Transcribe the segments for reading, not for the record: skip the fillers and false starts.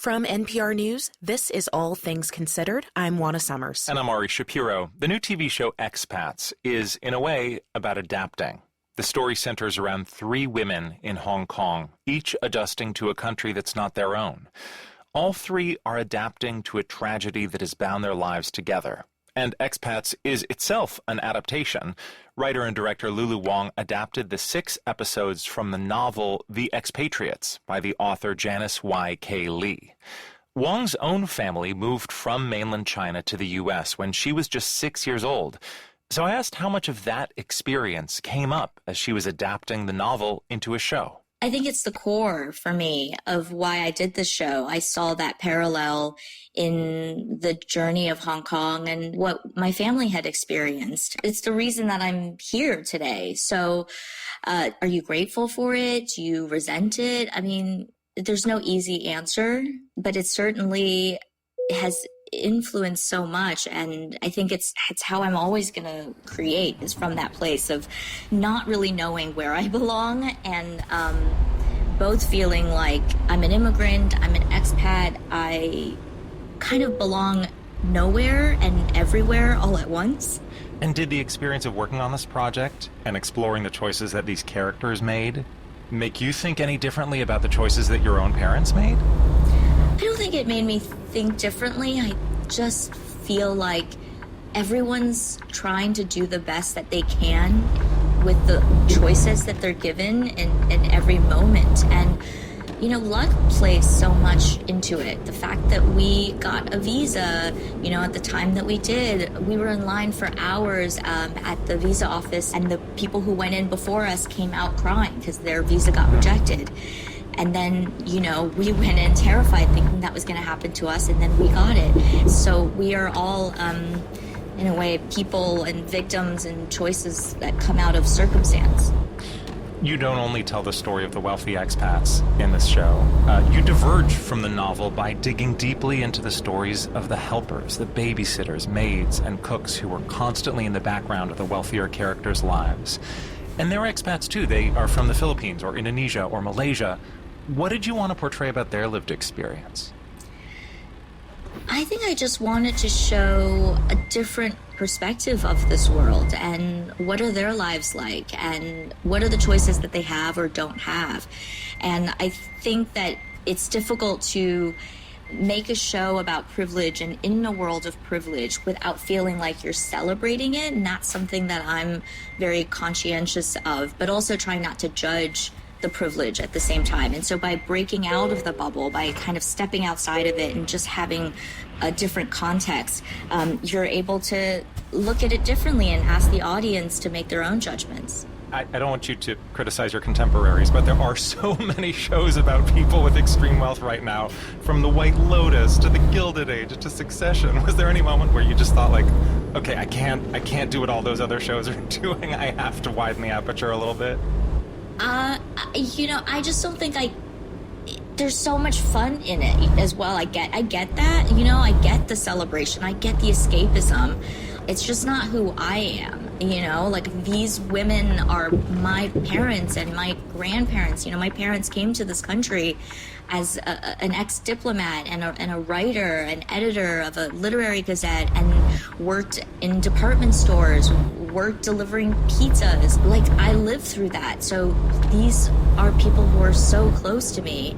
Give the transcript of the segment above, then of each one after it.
From NPR News, this is All Things Considered. I'm Juana Summers. And I'm Ari Shapiro. The new TV show Expats is, in a way, about adapting. The story centers around 3 women in Hong Kong, each adjusting to a country that's not their own. All 3 are adapting to a tragedy that has bound their lives together. And Expats is itself an adaptation. Writer and director Lulu Wang adapted the 6 episodes from the novel The Expatriates by the author Janice Y.K. Lee. Wang's own family moved from mainland China to the U.S. when she was just 6 years old. So I asked how much of that experience came up as she was adapting the novel into a show. I think it's the core for me of why I did this show. I saw that parallel in the journey of Hong Kong and what my family had experienced. It's the reason that I'm here today. So are you grateful for it? Do you resent it? I mean, there's no easy answer, but it certainly has influenced so much, and I think it's how I'm always going to create, is from that place of not really knowing where I belong, and both feeling like I'm an immigrant, I'm an expat, I kind of belong nowhere and everywhere all at once. And did the experience of working on this project and exploring the choices that these characters made make you think any differently about the choices that your own parents made? I don't think it made me think differently. I just feel like everyone's trying to do the best that they can with the choices that they're given in every moment. And, you know, luck plays so much into it. The fact that we got a visa, you know, at the time that we did, we were in line for hours at the visa office, and the people who went in before us came out crying because their visa got rejected. And then, you know, we went in terrified thinking that was going to happen to us, and then we got it. So we are all, in a way, people and victims and choices that come out of circumstance. You don't only tell the story of the wealthy expats in this show. You diverge from the novel by digging deeply into the stories of the helpers, the babysitters, maids, and cooks who were constantly in the background of the wealthier characters' lives. And they're expats too. They are from the Philippines or Indonesia or Malaysia. What did you want to portray about their lived experience? I think I just wanted to show a different perspective of this world, and what are their lives like, and what are the choices that they have or don't have. And I think that it's difficult to make a show about privilege and in a world of privilege without feeling like you're celebrating it. And that's something that I'm very conscientious of, but also trying not to judge the privilege at the same time. And so by breaking out of the bubble, by kind of stepping outside of it and just having a different context, you're able to look at it differently and ask the audience to make their own judgments. I don't want you to criticize your contemporaries, but there are so many shows about people with extreme wealth right now, from The White Lotus to The Gilded Age to Succession. Was there any moment where you just thought, like, okay, I can't do what all those other shows are doing, I have to widen the aperture a little bit? You know, I just don't think there's so much fun in it as well. I get that, you know, I get the celebration, I get the escapism. It's just not who I am, you know, like these women are my parents and my grandparents. You know, my parents came to this country as an ex-diplomat and a writer, an editor of a literary gazette, and worked in department stores, worked delivering pizzas. Like, I lived through that. So these are people who are so close to me.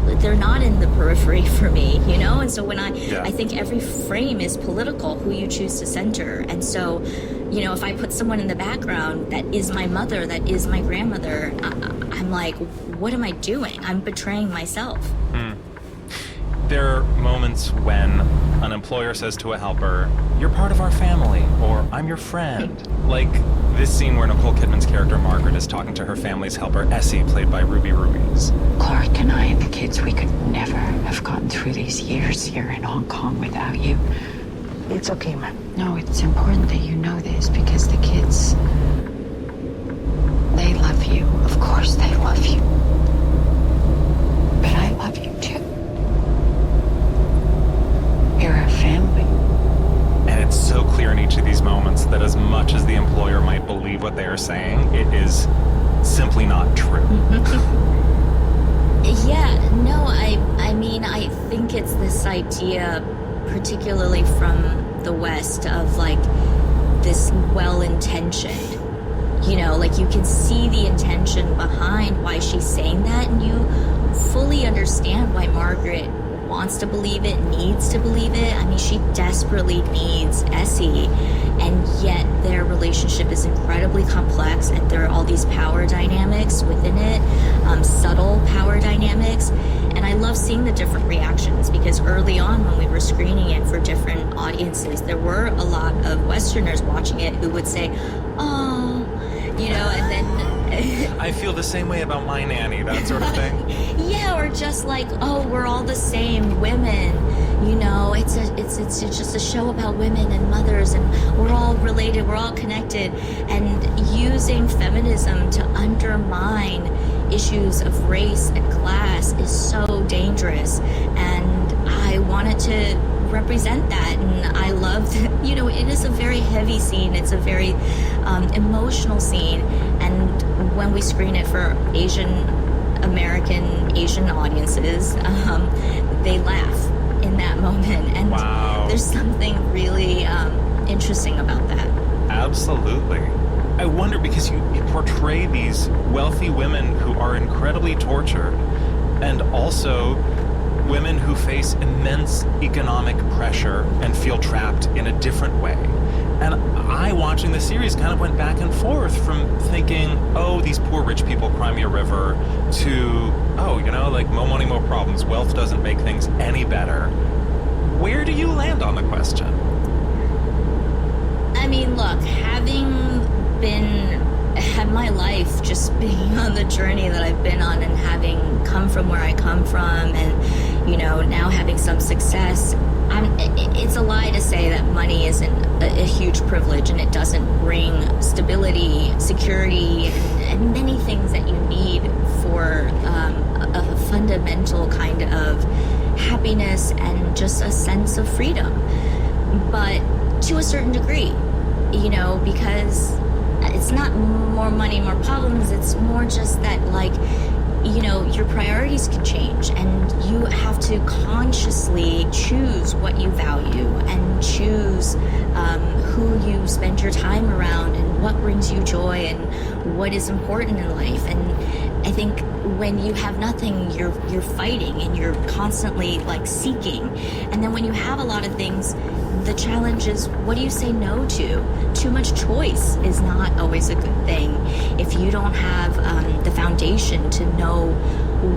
They're not in the periphery for me, you know? And so when I think every frame is political, who you choose to center. And so, you know, if I put someone in the background that is my mother, that is my grandmother, I'm like, what am I doing? I'm betraying myself. There are moments when an employer says to a helper, "You're part of our family," or "I'm your friend." Like this scene where Nicole Kidman's character Margaret is talking to her family's helper Essie, played by Ruby Ruiz. Clark and I and the kids, we could never have gotten through these years here in Hong Kong without you. It's okay, ma'am. No, it's important that you know this because the kids, they love you. Of course they love you. But I love you too. You're a family. And it's so clear in each of these moments that as much as the employer might believe what they are saying, it is simply not true. Yeah, no, I mean, I think idea, particularly from the West, of like this well-intentioned, you know, like you can see the intention behind why she's saying that, and you fully understand why Margaret wants to believe it, needs to believe it. I mean, she desperately needs Essie, and yet their relationship is incredibly complex, and there are all these power dynamics within it, subtle power dynamics. And I love seeing the different reactions, because early on when we were screening it for different audiences, there were a lot of Westerners watching it who would say, oh, you know, and then I feel the same way about My Nanny, that sort of thing. Yeah, or just like, oh, we're all the same women, you know, it's just a show about women and mothers, and we're all related, we're all connected. And using feminism to undermine issues of race and class is so dangerous, and I wanted to represent that. And I loved, you know, it is a very heavy scene, it's a very emotional scene, and when we screen it for Asian audiences, they laugh in that moment, and wow. There's something really interesting about that. Absolutely. I wonder, because you portray these wealthy women who are incredibly tortured, and also women who face immense economic pressure and feel trapped in a different way. And I, watching the series, kind of went back and forth from thinking, oh, these poor rich people cry me a river, to, oh, you know, like, more money, more problems. Wealth doesn't make things any better. Where do you land on the question? I mean, look, having had my life just being on the journey that I've been on, and having come from where I come from, and, you know, now having some success, it's a lie to say that money isn't a huge privilege, and it doesn't bring stability, security, and many things that you need for a fundamental kind of happiness and just a sense of freedom. But to a certain degree, you know, because it's not more money, more problems, it's more just that, like, you know, your priorities can change, and you have to consciously choose what you value, and choose who you spend your time around, and what brings you joy, and what is important in life. And I think when you have nothing, you're fighting, and you're constantly like seeking. And then when you have a lot of things, the challenge is, what do you say no to? Too much choice is not always a good thing if you don't have the foundation to know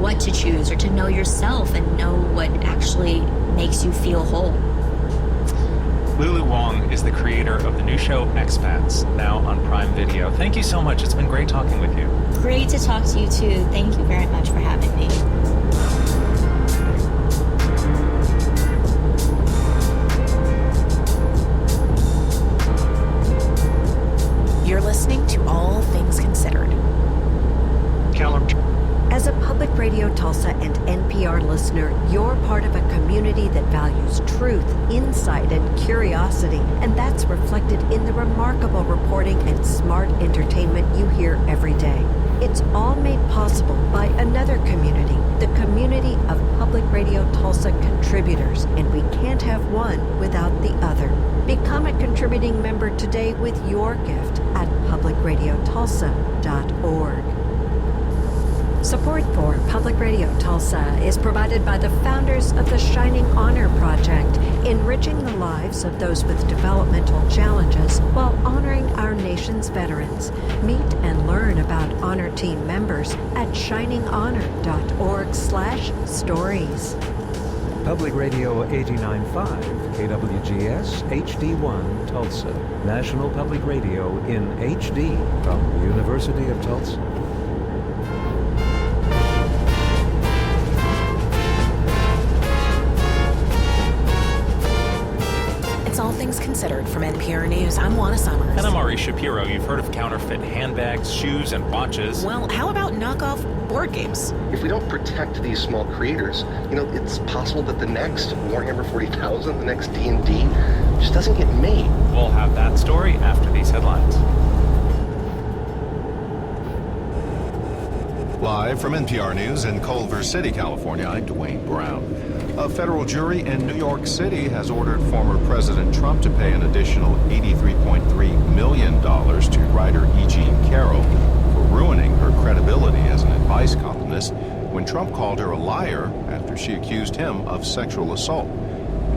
what to choose, or to know yourself and know what actually makes you feel whole. Lulu Wang is the creator of the new show Expats, now on Prime Video. Thank you so much. It's been great talking with you. Great to talk to you too. Thank you very much for having me. You're listening to All Things Considered. As a Public Radio Tulsa and NPR listener, you're part of a community that values truth, insight, and curiosity, and that's reflected in the remarkable reporting and smart entertainment you hear every day. It's all made possible by another community, the community of Public Radio Tulsa contributors, and we can't have one without the other. Become a contributing member today with your gift at publicradiotulsa.org. Support for Public Radio Tulsa is provided by the founders of the Shining Honor Project, enriching the lives of those with developmental challenges while honoring our nation's veterans. Meet and learn about Honor Team members at shininghonor.org/stories. Public Radio 89.5, KWGS HD1 Tulsa. National Public Radio in HD from the University of Tulsa. All Things Considered from NPR News. I'm Juana Summers. And I'm Ari Shapiro. You've heard of counterfeit handbags, shoes, and watches. Well, how about knockoff board games? If we don't protect these small creators, you know, it's possible that the next Warhammer 40,000, the next D&D, just doesn't get made. We'll have that story after these headlines. Live from NPR News in Culver City, California, I'm Dwayne Brown. A federal jury in New York City has ordered former President Trump to pay an additional $83.3 million to writer E. Jean Carroll for ruining her credibility as an advice columnist when Trump called her a liar after she accused him of sexual assault.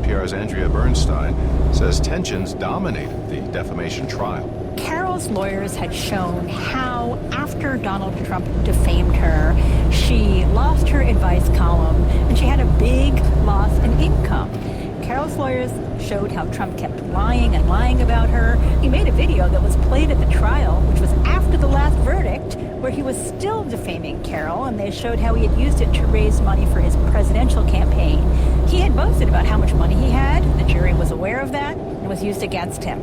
NPR's Andrea Bernstein says tensions dominated the defamation trial. Carroll's lawyers had shown how, after Donald Trump defamed her, she lost her advice column and she had a big loss in income. Carroll's lawyers showed how Trump kept lying and lying about her. He made a video that was played at the trial, which was after the last verdict, where he was still defaming Carroll, and they showed how he had used it to raise money for his presidential campaign. He had boasted about how much money he had. The jury was aware of that and was used against him.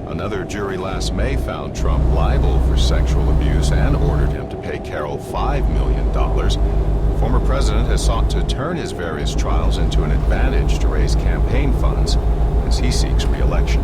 Another jury last May found Trump liable for sexual abuse and ordered him to pay Carroll $5 million. The former president has sought to turn his various trials into an advantage to raise campaign funds as he seeks re-election.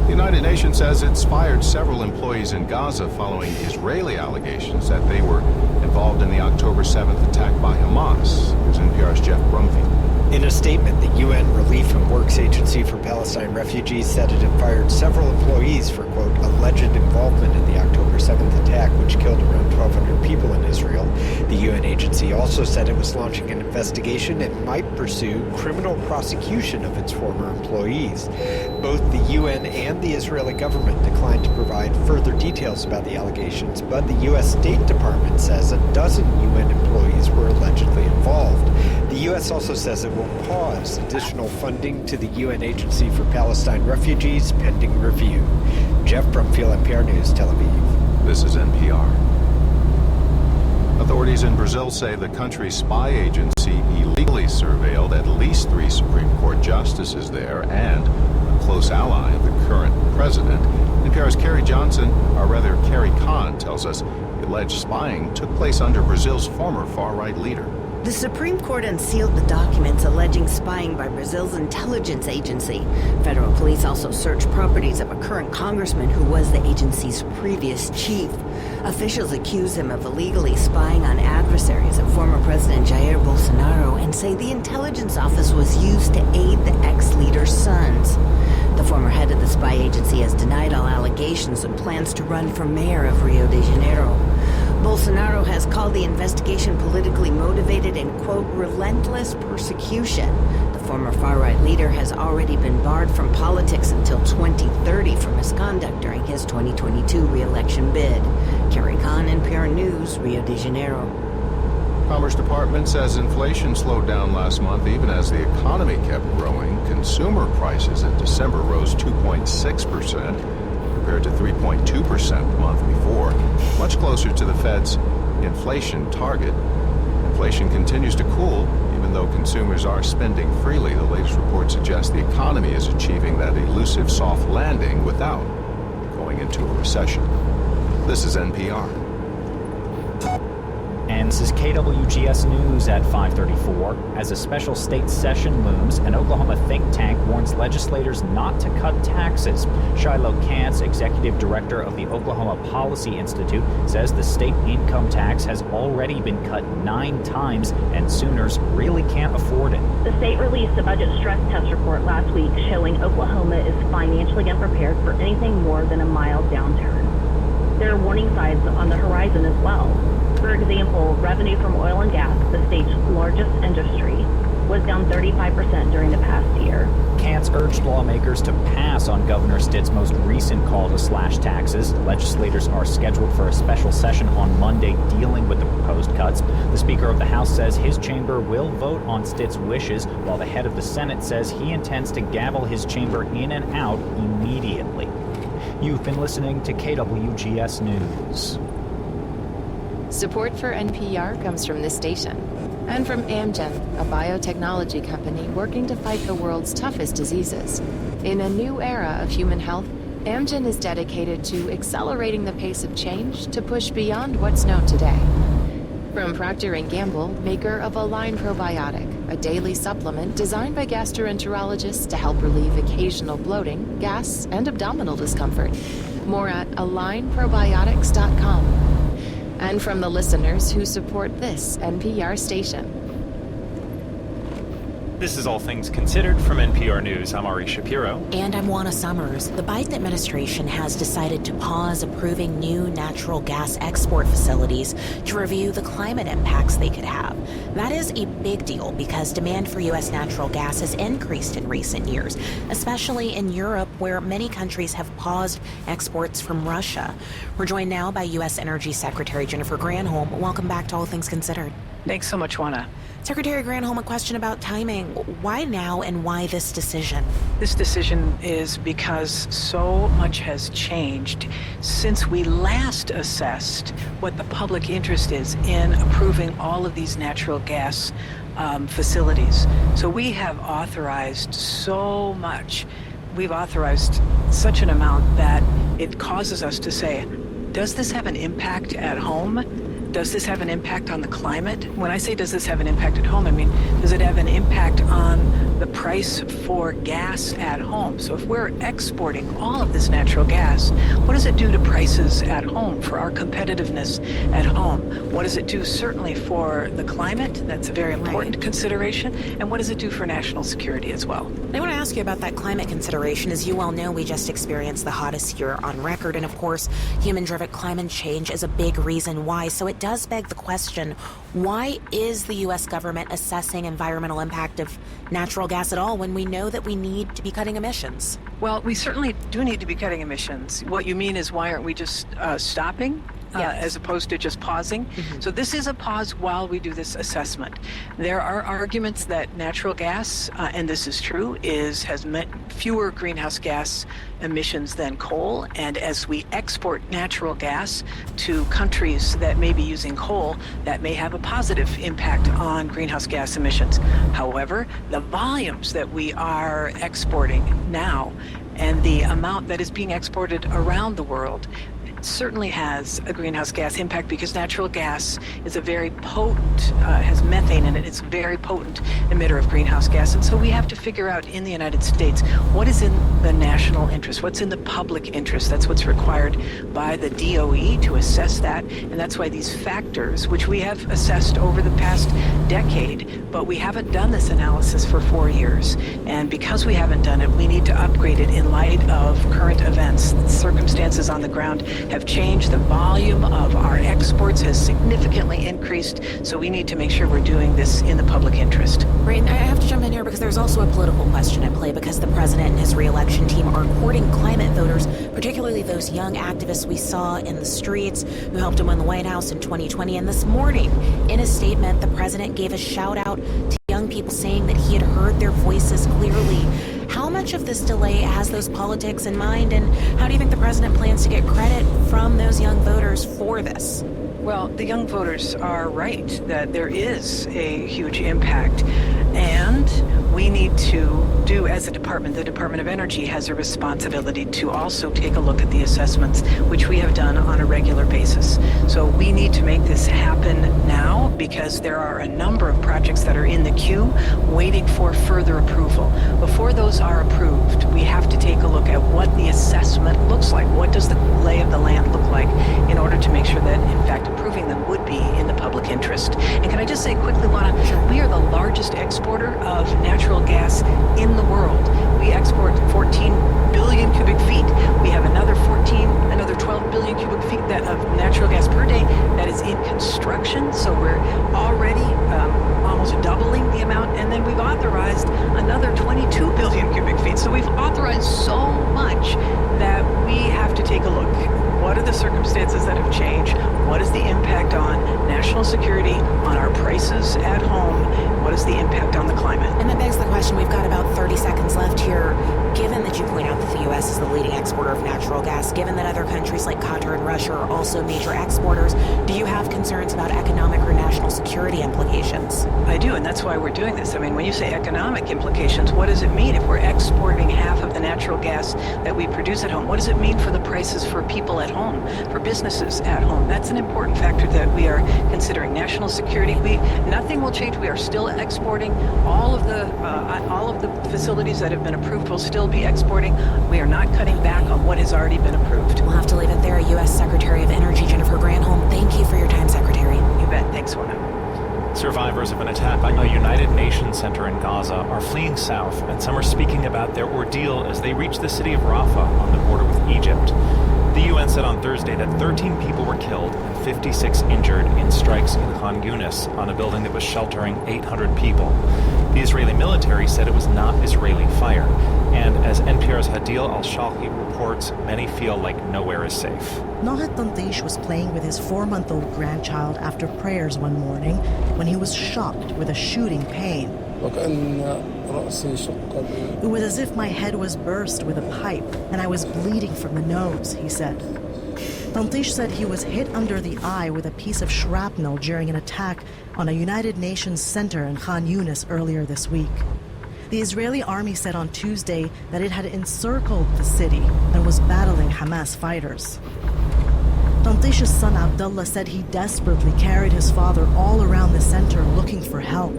The United Nations says it's fired several employees in Gaza following Israeli allegations that they were involved in the October 7th attack by Hamas. Here's NPR's Jeff Brumfield. In a statement, the UN Relief and Works Agency for Palestine Refugees said it had fired several employees for, quote, alleged involvement in the October 7th attack, which killed around 1,200 people in Israel. The UN agency also said it was launching an investigation and might pursue criminal prosecution of its former employees. Both the UN and the Israeli government declined to provide further details about the allegations, but the U.S. State Department says a dozen UN employees were allegedly involved. The U.S. also says it will pause additional funding to the UN Agency for Palestine Refugees pending review. Jeff Brumfield, NPR News, Tel Aviv. This is NPR. Authorities in Brazil say the country's spy agency illegally surveilled at least 3 Supreme Court justices there and a close ally of the current president. NPR's Carrie Khan tells us the alleged spying took place under Brazil's former far-right leader. The Supreme Court unsealed the documents alleging spying by Brazil's intelligence agency. Federal police also searched properties of a current congressman who was the agency's previous chief. Officials accuse him of illegally spying on adversaries of former President Jair Bolsonaro and say the intelligence office was used to aid the ex-leader's sons. The former head of the spy agency has denied all allegations and plans to run for mayor of Rio de Janeiro. Bolsonaro has called the investigation politically motivated and, quote, relentless persecution. The former far-right leader has already been barred from politics until 2030 for misconduct during his 2022 re-election bid. Carrie Khan, NPR News, Rio de Janeiro. Commerce Department says inflation slowed down last month even as the economy kept growing. Consumer prices in December rose 2.6%. compared to 3.2% the month before, much closer to the Fed's inflation target. Inflation continues to cool, even though consumers are spending freely. The latest report suggests the economy is achieving that elusive soft landing without going into a recession. This is NPR. And this is KWGS News at 5:34. As a special state session looms, an Oklahoma think tank warns legislators not to cut taxes. Shiloh Kantz, executive director of the Oklahoma Policy Institute, says the state income tax has already been cut 9 times and Sooners really can't afford it. The state released a budget stress test report last week showing Oklahoma is financially unprepared for anything more than a mild downturn. There are warning signs on the horizon as well. For example, revenue from oil and gas, the state's largest industry, was down 35% during the past year. Kantz urged lawmakers to pass on Governor Stitt's most recent call to slash taxes. Legislators are scheduled for a special session on Monday dealing with the proposed cuts. The Speaker of the House says his chamber will vote on Stitt's wishes, while the head of the Senate says he intends to gavel his chamber in and out immediately. You've been listening to KWGS News. Support for NPR comes from this station and from Amgen, a biotechnology company working to fight the world's toughest diseases. In a new era of human health, Amgen is dedicated to accelerating the pace of change to push beyond what's known today. From Procter & Gamble, maker of Align Probiotic, a daily supplement designed by gastroenterologists to help relieve occasional bloating, gas, and abdominal discomfort. More at alignprobiotics.com. and from the listeners who support this NPR station. This is All Things Considered from NPR News. I'm Ari Shapiro. And I'm Juana Summers. The Biden administration has decided to pause approving new natural gas export facilities to review the climate impacts they could have. That is a big deal because demand for U.S. natural gas has increased in recent years, especially in Europe, where many countries have paused exports from Russia. We're joined now by U.S. Energy Secretary Jennifer Granholm. Welcome back to All Things Considered. Thanks so much, Juana. Secretary Granholm, a question about timing. Why now and why this decision? This decision is because so much has changed since we last assessed what the public interest is in approving all of these natural gas facilities. So we have authorized so much. We've authorized such an amount that it causes us to say, does this have an impact at home? Does this have an impact on the climate? When I say does this have an impact at home, I mean, does it have an impact on the price for gas at home? So if we're exporting all of this natural gas, what does it do to prices at home, for our competitiveness at home? What does it do certainly for the climate? That's a very important consideration. And what does it do for national security as well? I want to ask you about that climate consideration. As you well know, we just experienced the hottest year on record. And of course, human-driven climate change is a big reason why. So it does beg the question, why is the U.S. government assessing environmental impact of natural gas at all when we know that we need to be cutting emissions? Well, we certainly do need to be cutting emissions. What you mean is, why aren't we just stopping? As opposed to just pausing. Mm-hmm. So this is a pause while we do this assessment. There are arguments that natural gas, and this is true, has fewer greenhouse gas emissions than coal. And as we export natural gas to countries that may be using coal, that may have a positive impact on greenhouse gas emissions. However, the volumes that we are exporting now and the amount that is being exported around the world certainly has a greenhouse gas impact, because natural gas is a very potent, has methane in it. It's a very potent emitter of greenhouse gas. And so we have to figure out in the United States, what is in the national interest? What's in the public interest? That's what's required by the DOE to assess that. And that's why these factors, which we have assessed over the past decade, but we haven't done this analysis for 4 years. And because we haven't done it, we need to upgrade it in light of current events. The circumstances on the ground have changed. The volume of our exports has significantly increased, so we need to make sure we're doing this in the public interest. Right, and I have to jump in here because there's also a political question at play, because the president and his re-election team are courting climate voters, particularly those young activists we saw in the streets who helped him win the White House in 2020. And this morning, in a statement, the president gave a shout out to young people, saying that he had heard their voices clearly. How much of this delay has those politics in mind, and how do you think the president plans to get credit from those young voters for this? Well, the young voters are right that there is a huge impact, and we need to do, as a department, the Department of Energy has a responsibility to also take a look at the assessments, which we have done on a regular basis. So we need to make this happen now, because there are a number of projects that are in the queue waiting for further approval. Before those are approved, we have to take a look at what the assessment looks like. What does the lay of the land look like, in order to make sure that, in fact, approving them would be in the public interest. And can I just say quickly, Juana, we are the largest exporter of natural gas in the world. We export 14 billion cubic feet. We have another 12 billion cubic feet of natural gas per day that is in construction. So we're already almost doubling the amount. And then we've authorized another 22 billion cubic feet. So we've authorized so much that we have to take a look. What are the circumstances that have changed? What is the impact on national security, on our prices at home? What is the impact on the climate? And that begs the question, we've got about 30 seconds left here. Given that you point out that the U.S. is the leading exporter of natural gas, given that other countries like Qatar and Russia are also major exporters, do you have concerns about economic or national security implications? I do, and that's why we're doing this. I mean, when you say economic implications, what does it mean if we're exporting half of the natural gas that we produce at home? What does it mean for the prices for people at home? home, for businesses at home. That's an important factor that we are considering. National security, nothing will change. We are still exporting. All of the facilities that have been approved will still be exporting. We are not cutting back on what has already been approved. We'll have to leave it there. U.S. Secretary of Energy Jennifer Granholm, thank you for your time, Secretary. You bet. Thanks, Wona. Survivors of an attack on a United Nations center in Gaza are fleeing south, and some are speaking about their ordeal as they reach the city of Rafah on the border with Egypt. The UN said on Thursday that 13 people were killed and 56 injured in strikes in Khan Yunis on a building that was sheltering 800 people. The Israeli military said it was not Israeli fire, and as NPR's Hadil Al-Shalhi reports, many feel like nowhere is safe. Nahed Tantish was playing with his 4-month-old grandchild after prayers one morning when he was shocked with a shooting pain. It was as if my head was burst with a pipe and I was bleeding from the nose, he said. Tantish said he was hit under the eye with a piece of shrapnel during an attack on a United Nations center in Khan Yunis earlier this week. The Israeli army said on Tuesday that it had encircled the city and was battling Hamas fighters. Tantish's son Abdullah said he desperately carried his father all around the center looking for help.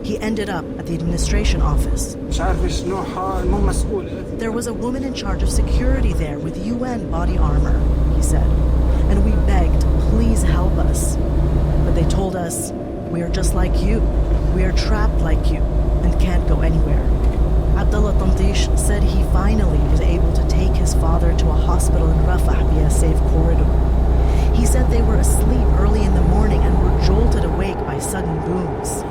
He ended up at the administration office. There was a woman in charge of security there with UN body armor, he said, and we begged, please help us. But they told us, we are just like you. We are trapped like you and can't go anywhere. Abdullah Tantish said he finally was able to take his father to a hospital in Rafah via a safe corridor. He said they were asleep early in the morning and were jolted awake by sudden booms.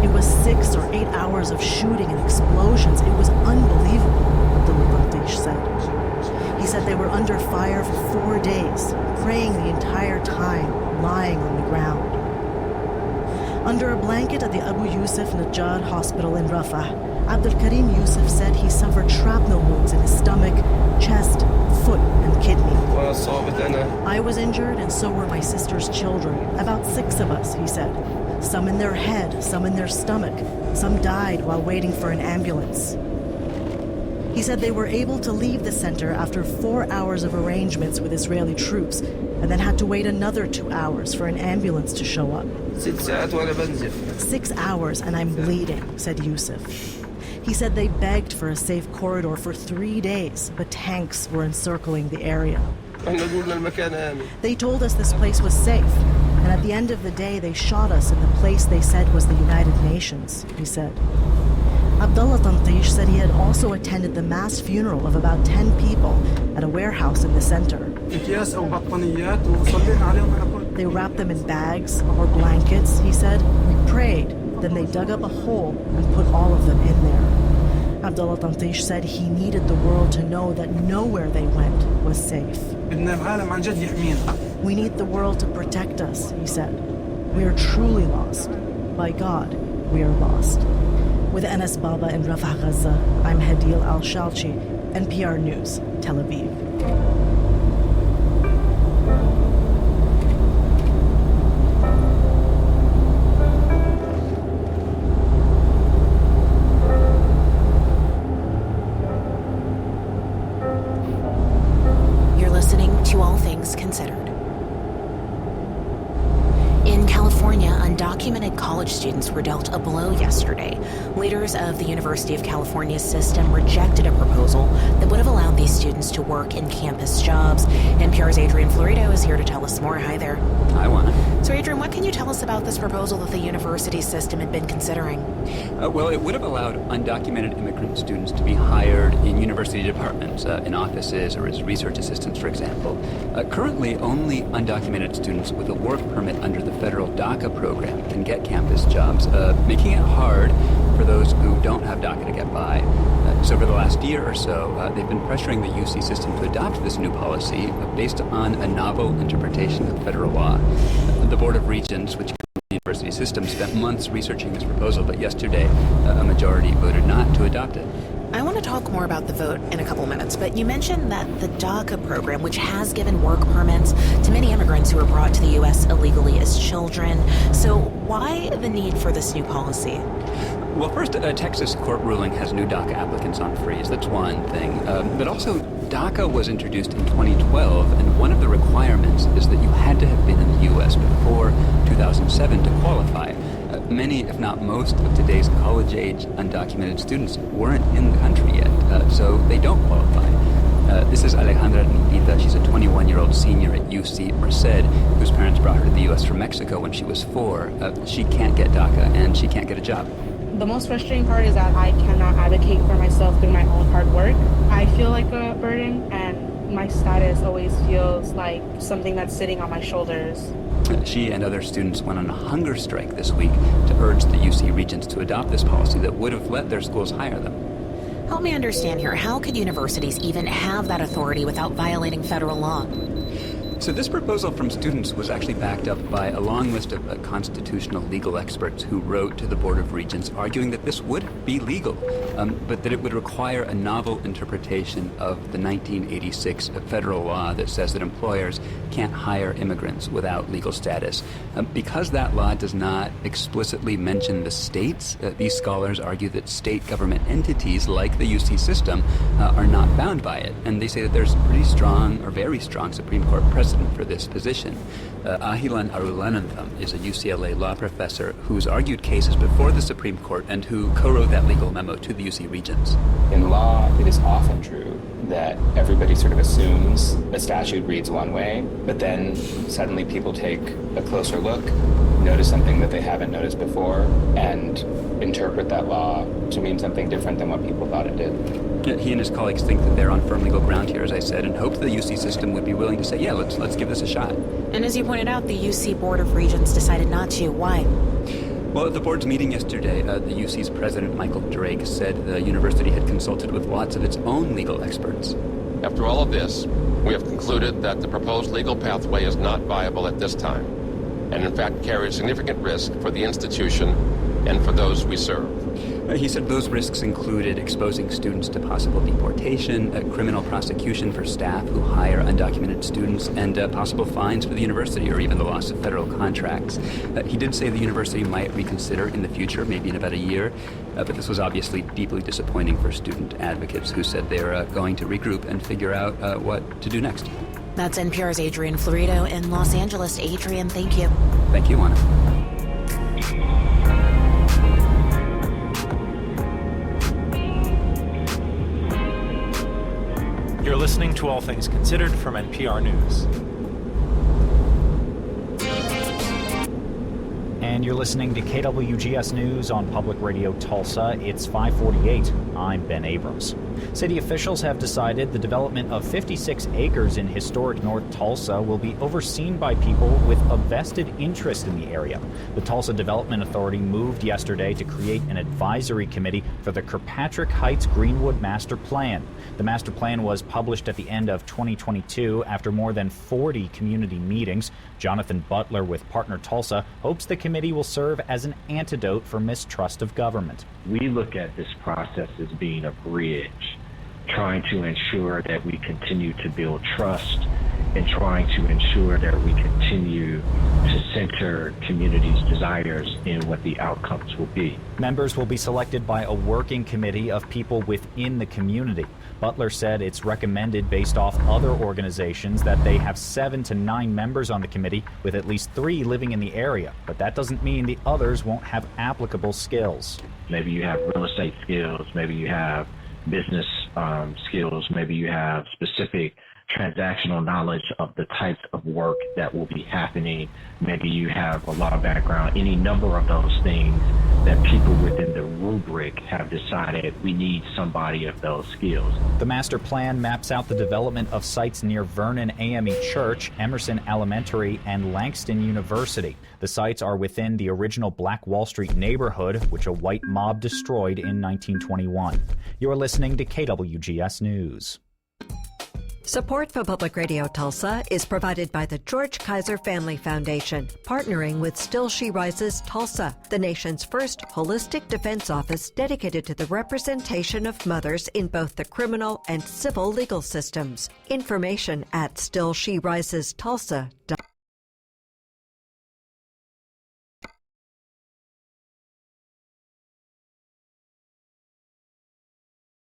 It was 6 or 8 hours of shooting and explosions. It was unbelievable, Abdullah Tantish said. He said they were under fire for 4 days, praying the entire time, lying on the ground. Under a blanket at the Abu Yusuf Najjar Hospital in Rafah, Abdul Karim Yusuf said he suffered shrapnel wounds in his stomach, chest, foot, and kidney. I was injured, and so were my sister's children. About 6 of us, he said. Some in their head, some in their stomach. Some died while waiting for an ambulance. He said they were able to leave the center after 4 hours of arrangements with Israeli troops, and then had to wait another 2 hours for an ambulance to show up. 6 hours and I'm bleeding, said Yusuf. He said they begged for a safe corridor for 3 days, but tanks were encircling the area. They told us this place was safe, and at the end of the day they shot us in the place they said was the United Nations, he said. Abdullah Tantish said he had also attended the mass funeral of about 10 people at a warehouse in the center. They wrapped them in bags or blankets, he said. We prayed, then they dug up a hole and put all of them in there. Abdullah Tantish said he needed the world to know that nowhere they went was safe. We need the world to protect us, he said. We are truly lost. By God, we are lost. With Anas Baba in Rafah, Gaza, I'm Hadil Al-Shalchi, NPR News, Tel Aviv. You're listening to All Things Considered. In California, undocumented college students were dealt a blow yesterday. Leaders of the University of California's system rejected a proposal that would have allowed these students to work in campus jobs. NPR's Adrian Florido is here to tell us more. Hi there. Hi, Juana. So, Adrian, what can you tell us about this proposal that the university system had been considering? Well, it would have allowed undocumented immigrant students to be hired in university departments, in offices, or as research assistants, for example. Currently, only undocumented students with a work permit under the federal DACA program can get campus jobs, making it hard for those who don't have DACA to get by. So for the last year or so, they've been pressuring the UC system to adopt this new policy based on a novel interpretation of federal law. The Board of Regents, which the university system, spent months researching this proposal, but yesterday a majority voted not to adopt it. I want to talk more about the vote in a couple minutes, but you mentioned that the DACA program, which has given work permits to many immigrants who were brought to the U.S. illegally as children. So why the need for this new policy? Well, first, a Texas court ruling has new DACA applicants on freeze. That's one thing. But also, DACA was introduced in 2012, and one of the requirements is that you had to have been in the U.S. before 2007 to qualify. Many, if not most, of today's college-age undocumented students weren't in the country yet, so they don't qualify. This is Alejandra Nitita. She's a 21-year-old senior at UC Merced, whose parents brought her to the U.S. from Mexico when she was 4. She can't get DACA, and she can't get a job. The most frustrating part is that I cannot advocate for myself through my own hard work. I feel like a burden, and my status always feels like something that's sitting on my shoulders. She and other students went on a hunger strike this week to urge the UC Regents to adopt this policy that would have let their schools hire them. Help me understand here. How could universities even have that authority without violating federal law? So this proposal from students was actually backed up by a long list of constitutional legal experts who wrote to the Board of Regents arguing that this would be legal, but that it would require a novel interpretation of the 1986 federal law that says that employers can't hire immigrants without legal status. Because that law does not explicitly mention the states, these scholars argue that state government entities like the UC system are not bound by it, and they say that there's pretty strong or very strong Supreme Court precedent for this position. Ahilan Arulanantham is a UCLA law professor who's argued cases before the Supreme Court and who co-wrote that legal memo to the UC Regents. In law, it is often true that everybody sort of assumes a statute reads one way, but then suddenly people take a closer look, notice something that they haven't noticed before, and interpret that law to mean something different than what people thought it did. He and his colleagues think that they're on firm legal ground here, as I said, and hope the UC system would be willing to say, yeah, let's give this a shot. And as you pointed out, the UC Board of Regents decided not to. Why? Well, at the board's meeting yesterday, the UC's president, Michael Drake, said the university had consulted with lots of its own legal experts. After all of this, we have concluded that the proposed legal pathway is not viable at this time, and in fact carries significant risk for the institution and for those we serve. He said those risks included exposing students to possible deportation, criminal prosecution for staff who hire undocumented students, and possible fines for the university or even the loss of federal contracts. He did say the university might reconsider in the future, maybe in about a year, but this was obviously deeply disappointing for student advocates who said they're going to regroup and figure out what to do next. That's NPR's Adrian Florido in Los Angeles. Adrian, thank you. Thank you, Juana. You're listening to All Things Considered from NPR News. And you're listening to KWGS News on Public Radio Tulsa. It's 5:48. I'm Ben Abrams. City officials have decided the development of 56 acres in historic North Tulsa will be overseen by people with a vested interest in the area. The Tulsa Development Authority moved yesterday to create an advisory committee for the Kirkpatrick Heights Greenwood Master Plan. The master plan was published at the end of 2022 after more than 40 community meetings. Jonathan Butler with Partner Tulsa hopes the committee will serve as an antidote for mistrust of government. We look at this process as being a bridge, trying to ensure that we continue to build trust and trying to ensure that we continue to center communities' desires in what the outcomes will be. Members will be selected by a working committee of people within the community. Butler said it's recommended based off other organizations that they have 7 to 9 members on the committee with at least 3 living in the area, but that doesn't mean the others won't have applicable skills. Maybe you have real estate skills, maybe you have business skills, maybe you have specific transactional knowledge of the types of work that will be happening. Maybe you have a law background, any number of those things that people within the rubric have decided we need somebody of those skills. The master plan maps out the development of sites near Vernon AME Church, Emerson Elementary, and Langston University. The sites are within the original Black Wall Street neighborhood, which a white mob destroyed in 1921. You're listening to KWGS News. Support for Public Radio Tulsa is provided by the George Kaiser Family Foundation, partnering with Still She Rises Tulsa, the nation's first holistic defense office dedicated to the representation of mothers in both the criminal and civil legal systems. Information at stillsherisestulsa.com.